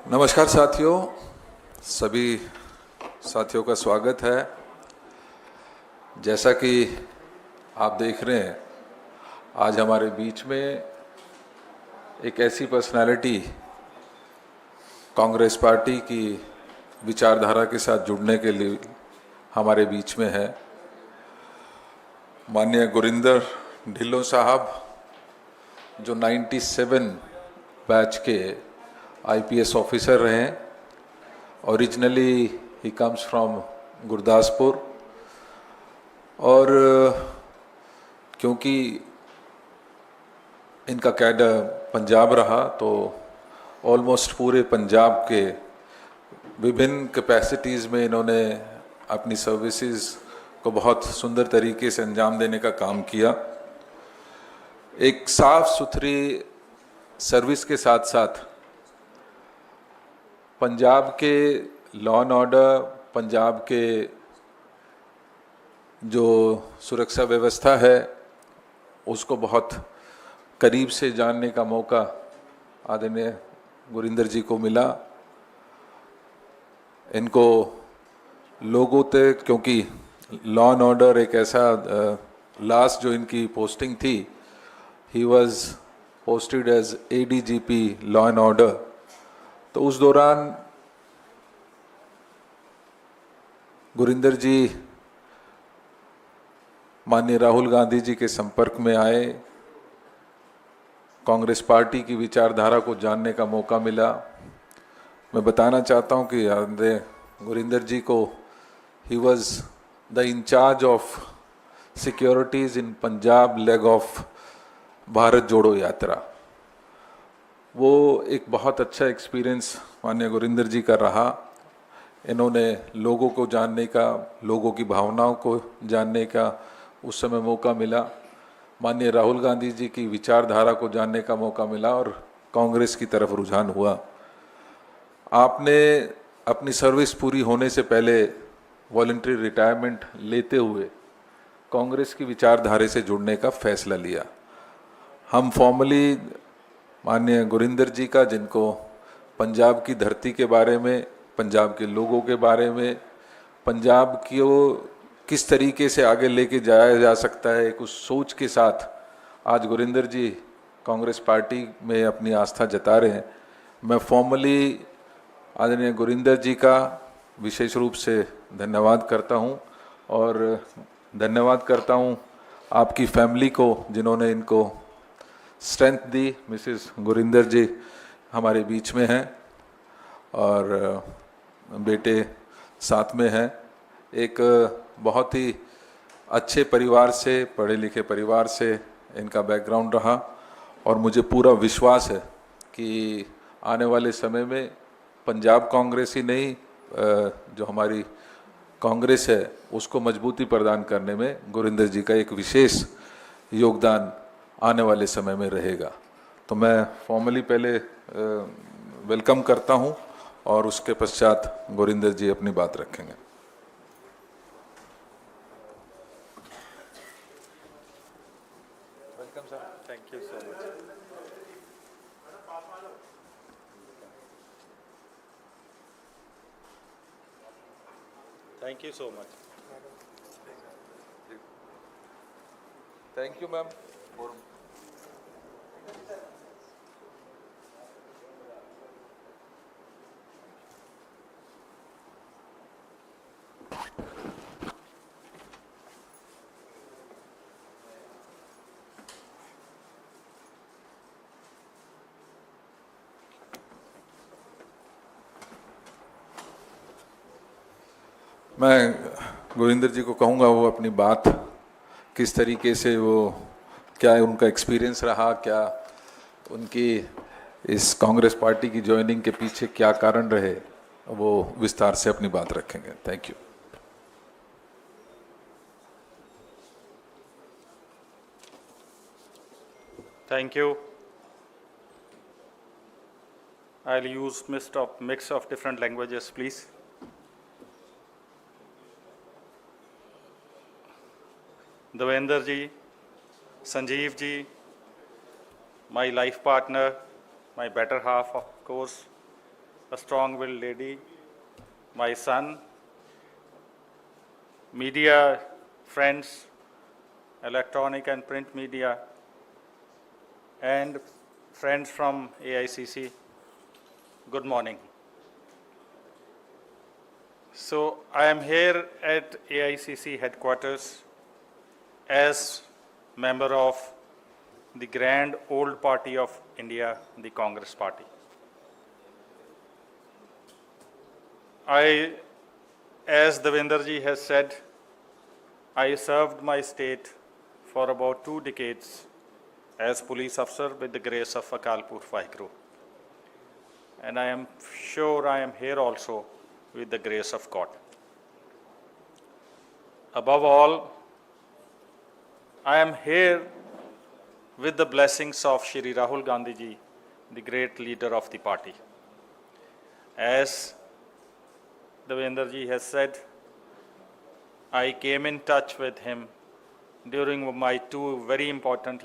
नमस्कार साथियों, सभी साथियों का स्वागत है। जैसा कि आप देख रहे हैं, आज हमारे बीच में एक ऐसी पर्सनालिटी कांग्रेस पार्टी की विचारधारा के साथ जुड़ने के लिए हमारे बीच में है। माननीय गुरिंदर ढिल्लों साहब, जो 97 बैच के आईपीएस ऑफिसर रहे हैं। Originally he comes from Gurdaspur, और क्योंकि इनका कैडर पंजाब रहा तो ऑलमोस्ट पूरे पंजाब के विभिन्न कैपेसिटीज़ में इन्होंने अपनी सर्विसेज को बहुत सुंदर तरीके से अंजाम देने का काम किया। एक साफ सुथरी सर्विस के साथ साथ पंजाब के लॉ एंड ऑर्डर, पंजाब के जो सुरक्षा व्यवस्था है उसको बहुत करीब से जानने का मौका आदरणीय गुरिंदर जी को मिला। इनको लोगों तक, क्योंकि लॉ एंड ऑर्डर एक ऐसा लास्ट जो इनकी पोस्टिंग थी, he was posted as ADGP law and order. तो उस दौरान गुरिंदर जी माननीय राहुल गांधी जी के संपर्क में आए, कांग्रेस पार्टी की विचारधारा को जानने का मौका मिला। मैं बताना चाहता हूं कि गुरिंदर जी को he was the incharge of securities in Punjab leg of Bharat Jodo Yatra. वो एक बहुत अच्छा एक्सपीरियंस माननीय गुरिंदर जी का रहा। इन्होंने लोगों को जानने का, लोगों की भावनाओं को जानने का उस समय मौका मिला। माननीय राहुल गांधी जी की विचारधारा को जानने का मौका मिला और कांग्रेस की तरफ रुझान हुआ। आपने अपनी सर्विस पूरी होने से पहले वॉलंटरी रिटायरमेंट लेते हुए कांग्रेस की विचारधारा से जुड़ने का फैसला लिया। हम फॉर्मली माननीय गुरिंदर जी का, जिनको पंजाब की धरती के बारे में, पंजाब के लोगों के बारे में, पंजाब की वो किस तरीके से आगे लेके जाया जा सकता है, कुछ सोच के साथ आज गुरिंदर जी कांग्रेस पार्टी में अपनी आस्था जता रहे हैं। मैं फॉर्मली आदरणीय गुरिंदर जी का विशेष रूप से धन्यवाद करता हूं, और धन्यवाद करता हूं आपकी फैमिली को जिन्होंने इनको स्ट्रेंथ दी। मिसेस गुरिंदर जी हमारे बीच में हैं और बेटे साथ में हैं। एक बहुत ही अच्छे परिवार से, पढ़े लिखे परिवार से इनका बैकग्राउंड रहा, और मुझे पूरा विश्वास है कि आने वाले समय में पंजाब कांग्रेस ही नहीं, जो हमारी कांग्रेस है उसको मजबूती प्रदान करने में गुरिंदर जी का एक विशेष योगदान आने वाले समय में रहेगा। तो मैं फॉर्मली पहले वेलकम करता हूं और उसके पश्चात गुरिंदर जी अपनी बात रखेंगे। Welcome sir. Thank you so much. Thank you so much. Thank you ma'am. मैं गुरिंदर जी को कहूँगा वो अपनी बात किस तरीके से, वो क्या उनका एक्सपीरियंस रहा, क्या उनकी इस कांग्रेस पार्टी की ज्वाइनिंग के पीछे क्या कारण रहे, वो विस्तार से अपनी बात रखेंगे। Thank you. Thank you. I'll use mix of different languages, please. Devender ji, Sanjeev ji, my life partner, my better half, of course, a strong-willed lady, my son, media friends, electronic and print media, and friends from AICC, good morning. So I am here at AICC headquarters as member of the grand old party of India, the Congress Party. As Devenderji has said, I served my state for about 2 decades as police officer with the grace of Akal Purkh Vaheguru. And I am sure I am here also with the grace of God. Above all, I am here with the blessings of Shri Rahul Gandhi ji, the great leader of the party. As Devendra ji has said, I came in touch with him during my 2 very important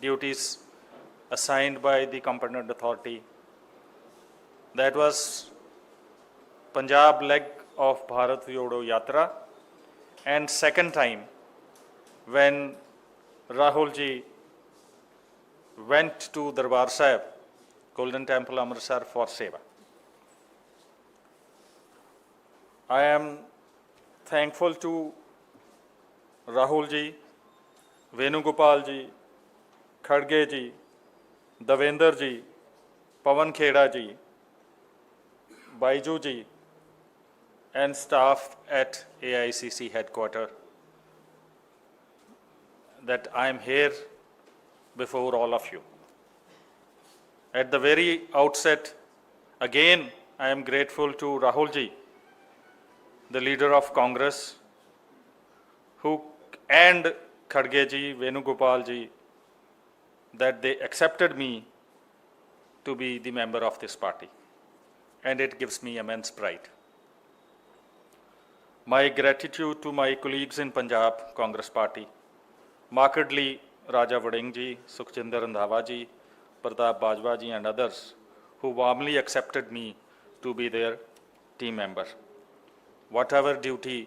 duties assigned by the competent authority. That was Punjab leg of Bharat Jodo Yatra, and second time when Rahul ji went to Darbar Sahib, Golden Temple Amritsar, for Seva. I am thankful to Rahul ji, Venugopal ji, Khadge ji, Devender ji, Pawan Kheda ji, Baiju ji, and staff at AICC headquarters that I am here before all of you. At the very outset, again, I am grateful to Rahul ji, the leader of Congress, and Khadge ji, Venugopal ji, that they accepted me to be the member of this party. And it gives me immense pride. My gratitude to my colleagues in Punjab Congress Party, markedly Raja Vading ji, Sukhjinder Randhawa ji, Pratap Bajwa ji, and others who warmly accepted me to be their team member. Whatever duty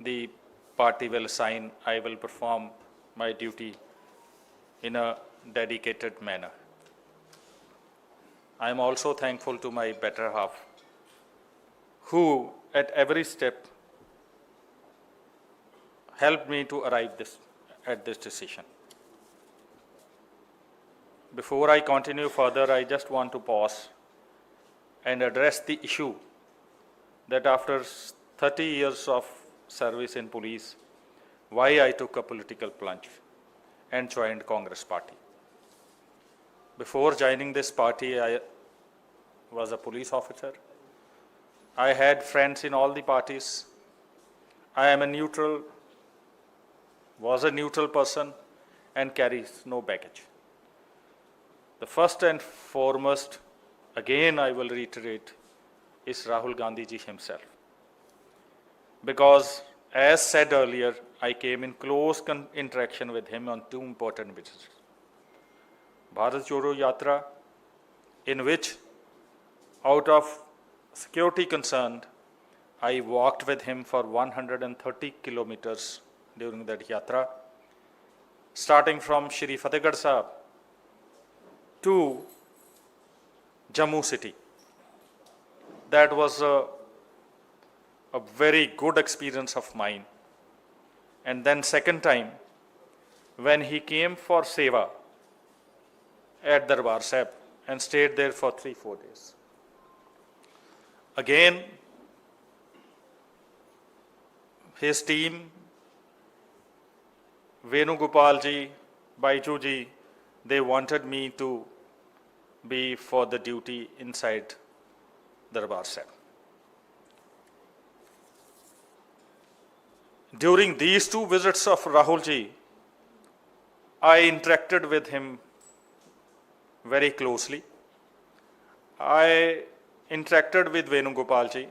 the party will assign, I will perform my duty in a dedicated manner. I am also thankful to my better half, who at every step helped me to arrive at this decision. Before I continue further, I just want to pause and address the issue that after 30 years of service in police, why I took a political plunge and joined Congress Party. Before joining this party, I was a police officer. I had friends in all the parties. I am was a neutral person and carries no baggage. The first and foremost, again I will reiterate, is Rahul Gandhi ji himself. Because as said earlier, I came in close interaction with him on 2 important visits. Bharat Jodo Yatra, in which out of security concerned, I walked with him for 130 kilometers during that yatra, starting from Shri Fatehgarh Sahib to Jammu city. That was a very good experience of mine. And then second time, when he came for Seva at Darbar Sahib and stayed there for 3-4 days. Again, his team, Venugopal ji, Baiju ji, they wanted me to be for the duty inside Darbar Sahib. During these 2 visits of Rahul ji, I interacted with him very closely. I interacted with Venugopal ji.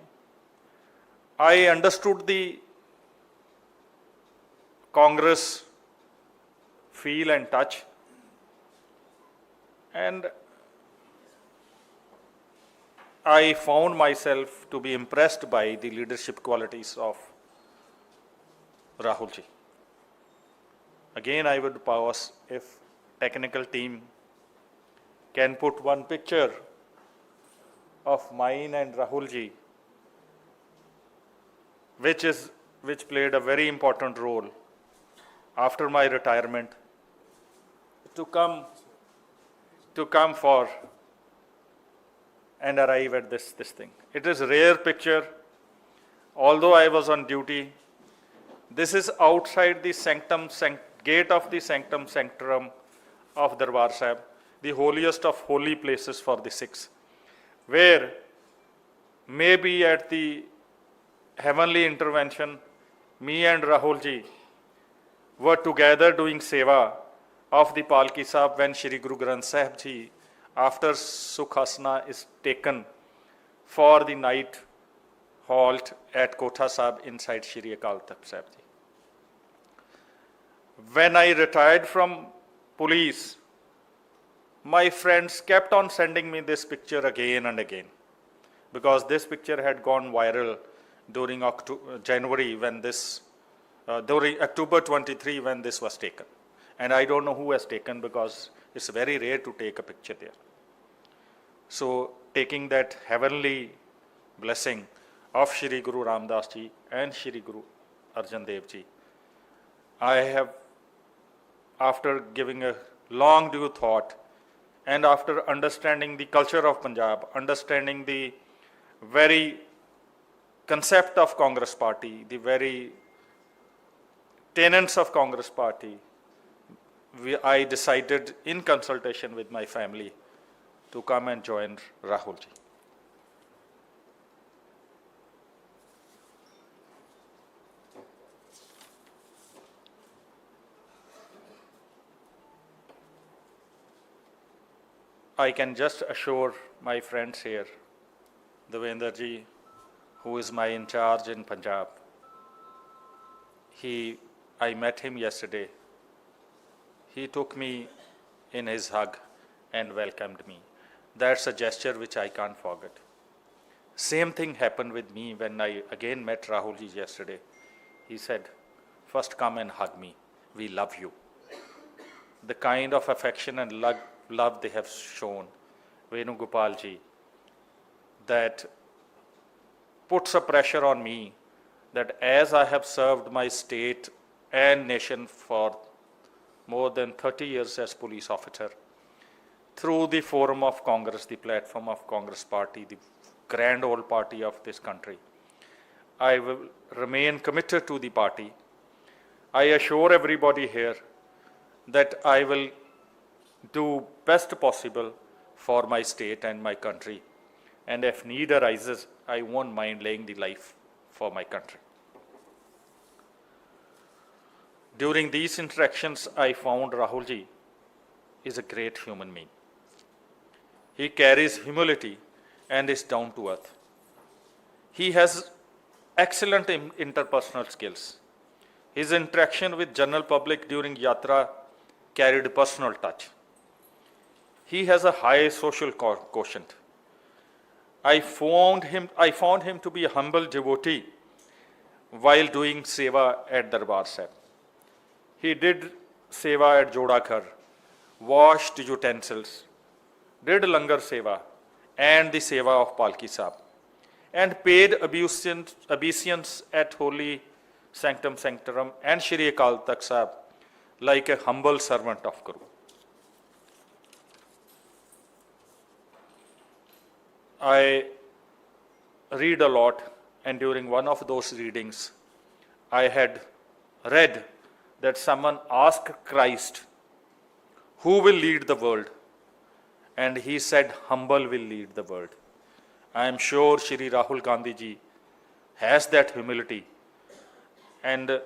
I understood the Congress feel and touch, and I found myself to be impressed by the leadership qualities of Rahul ji. Again, I would pause if technical team can put one picture of mine and Rahul ji, which played a very important role after my retirement to come for and arrive at this thing. It is a rare picture. Although I was on duty, this is outside the gate of the sanctum sanctorum of Darbar Sahib, the holiest of holy places for the Sikhs, where maybe at the heavenly intervention, me and Rahul ji were together doing seva of the Palki Sahib when Shri Guru Granth Sahib ji, after Sukhasana, is taken for the night halt at Kotha Sahib inside Shri Akal Takht Sahib ji. When I retired from police, my friends kept on sending me this picture again and again, because this picture had gone viral during January when this, during October 23 when this was taken. And I don't know who has taken, because it's very rare to take a picture there. So taking that heavenly blessing of Shri Guru Ramdas ji and Shri Guru Arjan Dev ji, I have, after giving a long due thought and after understanding the culture of Punjab, understanding the very concept of Congress Party, the very tenets of Congress Party, I decided in consultation with my family to come and join Rahul ji. I can just assure my friends here, Devendra ji, who is my in charge in Punjab, I met him yesterday. He took me in his hug and welcomed me. That's a gesture which I can't forget. Same thing happened with me when I again met Rahul ji yesterday. He said, first come and hug me. We love you. The kind of affection and love they have shown, Venugopal ji, that puts a pressure on me that as I have served my state and nation for more than 30 years as police officer, through the forum of Congress, the platform of Congress Party, the grand old party of this country, I will remain committed to the party. I assure everybody here that I will do best possible for my state and my country. And if need arises, I won't mind laying the life for my country. During these interactions, I found Rahul ji is a great human being. He carries humility and is down to earth. He has excellent interpersonal skills. His interaction with general public during Yatra carried personal touch. He has a high social quotient. I found him to be a humble devotee while doing seva at Darbar Sahib. He did seva at Jodakhar, washed utensils, did langar seva and the seva of Palki Sahib, and paid obeisance at Holy Sanctum Sanctorum and Shri Akal Takht Sahib like a humble servant of Guru. I read a lot, and during one of those readings, I had read that someone asked Christ, who will lead the world? And he said, humble will lead the world. I am sure Shri Rahul Gandhi ji has that humility, and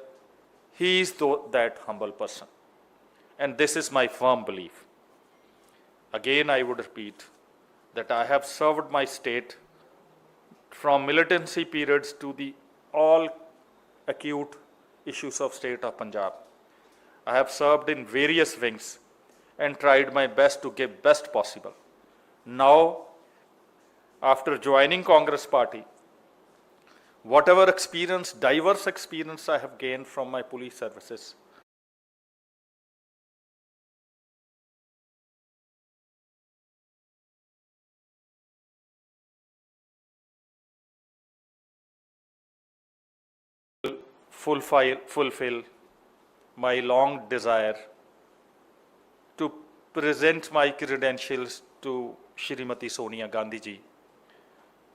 he is that humble person. And this is my firm belief. Again, I would repeat that I have served my state from militancy periods to the all acute issues of state of Punjab. I have served in various wings and tried my best to give best possible. Now, after joining Congress Party, whatever experience, diverse experience I have gained from my police services, fulfill my long desire to present my credentials to Shrimati Sonia Gandhi ji,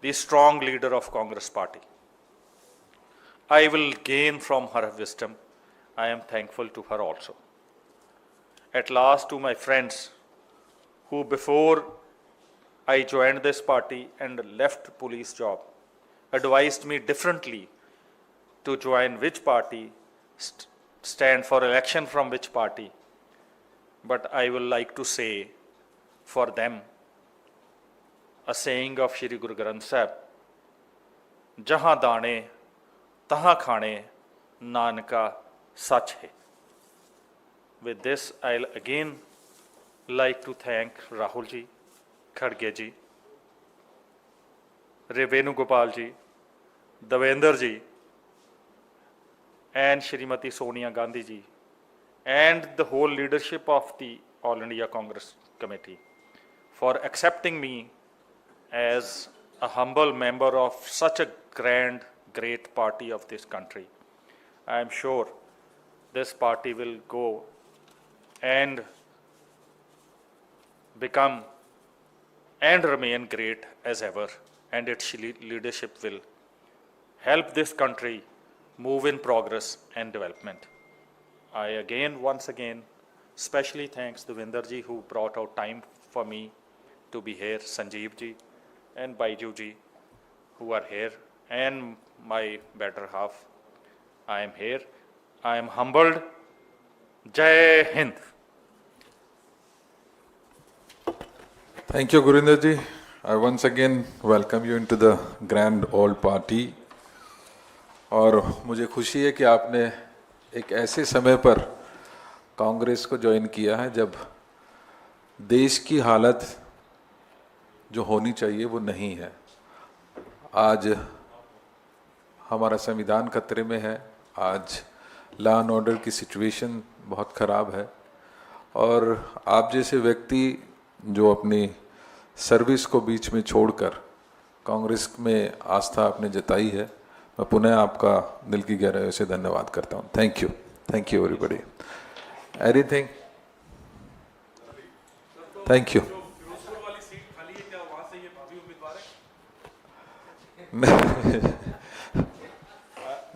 the strong leader of Congress Party. I will gain from her wisdom. I am thankful to her also. At last, to my friends who before I joined this party and left police job, advised me differently to join which party, stand for election from which party. But I will like to say for them a saying of Shri Guru Granth Sahib, Jahan dane, tahan khane, Nanka sach hai. With this, I'll again like to thank Rahul ji, Khadge ji, Revenu Gopal ji, Devendra ji, and Shrimati Sonia Gandhi ji, and the whole leadership of the All India Congress Committee for accepting me as a humble member of such a grand, great party of this country. I am sure this party will go and become and remain great as ever, and its leadership will help this country move in progress and development. I once again, specially thanks Devinder ji who brought out time for me to be here, Sanjeev ji and Baiju ji who are here, and my better half. I am here. I am humbled. Jai Hind. Thank you, Gurinder ji. I once again welcome you into the grand old party. और मुझे खुशी है कि आपने एक ऐसे समय पर कांग्रेस को ज्वाइन किया है जब देश की हालत जो होनी चाहिए वो नहीं है। आज हमारा संविधान खतरे में है, आज लॉ एंड ऑर्डर की सिचुएशन बहुत ख़राब है, और आप जैसे व्यक्ति जो अपनी सर्विस को बीच में छोड़कर कांग्रेस में आस्था आपने जताई है, मैं पुनः आपका दिल की गहराइयों से धन्यवाद करता हूँ। Thank you everybody. Anything? Thank you.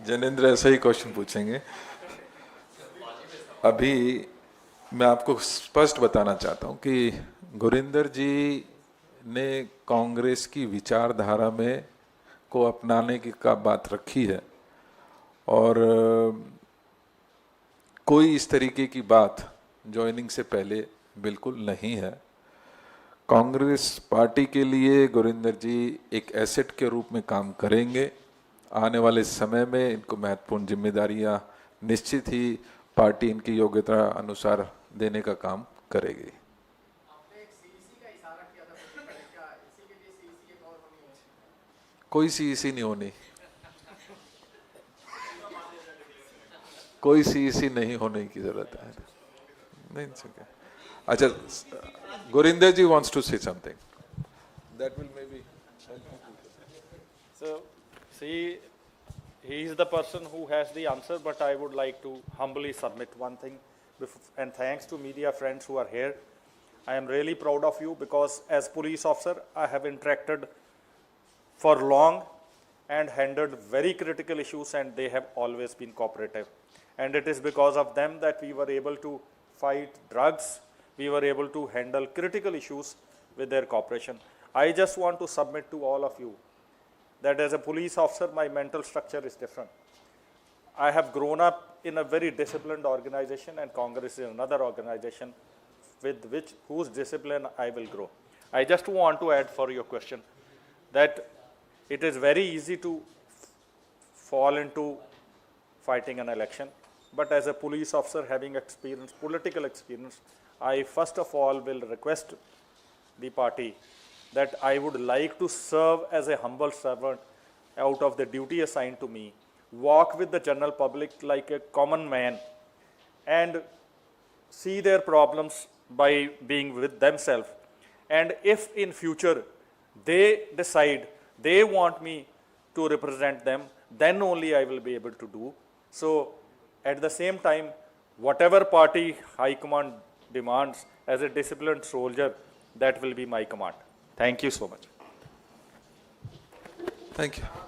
Janendra ऐसा ही क्वेश्चन पूछेंगे। अभी मैं आपको स्पष्ट बताना चाहता हूँ कि गुरिंदर जी ने कांग्रेस की विचारधारा में को अपनाने की का बात रखी है, और कोई इस तरीके की बात ज्वाइनिंग से पहले बिल्कुल नहीं है। कांग्रेस पार्टी के लिए गुरिंदर जी एक एसेट के रूप में काम करेंगे। आने वाले समय में इनको महत्वपूर्ण जिम्मेदारियां निश्चित ही पार्टी इनकी योग्यता अनुसार देने का काम करेगी। कोई सीईसी नहीं होनी, कोई सीईसी नहीं होने की जरूरत है। नहीं सके। अच्छा, गुरिंदर जी wants to say something. That will maybe. So, see, he is the person who has the answer, but I would like to humbly submit one thing. And thanks to media friends who are here. I am really proud of you because as police officer, I have interacted for long and handled very critical issues, and they have always been cooperative. And it is because of them that we were able to fight drugs, we were able to handle critical issues with their cooperation. I just want to submit to all of you that as a police officer, my mental structure is different. I have grown up in a very disciplined organization, and Congress is another organization with whose discipline I will grow. I just want to add for your question that it is very easy to fall into fighting an election, but as a police officer having experience, political experience, I first of all will request the party that I would like to serve as a humble servant out of the duty assigned to me, walk with the general public like a common man, and see their problems by being with themselves. And if in future they decide they want me to represent them, then only I will be able to do. So at the same time, whatever party High Command demands as a disciplined soldier, that will be my command. Thank you so much. Thank you.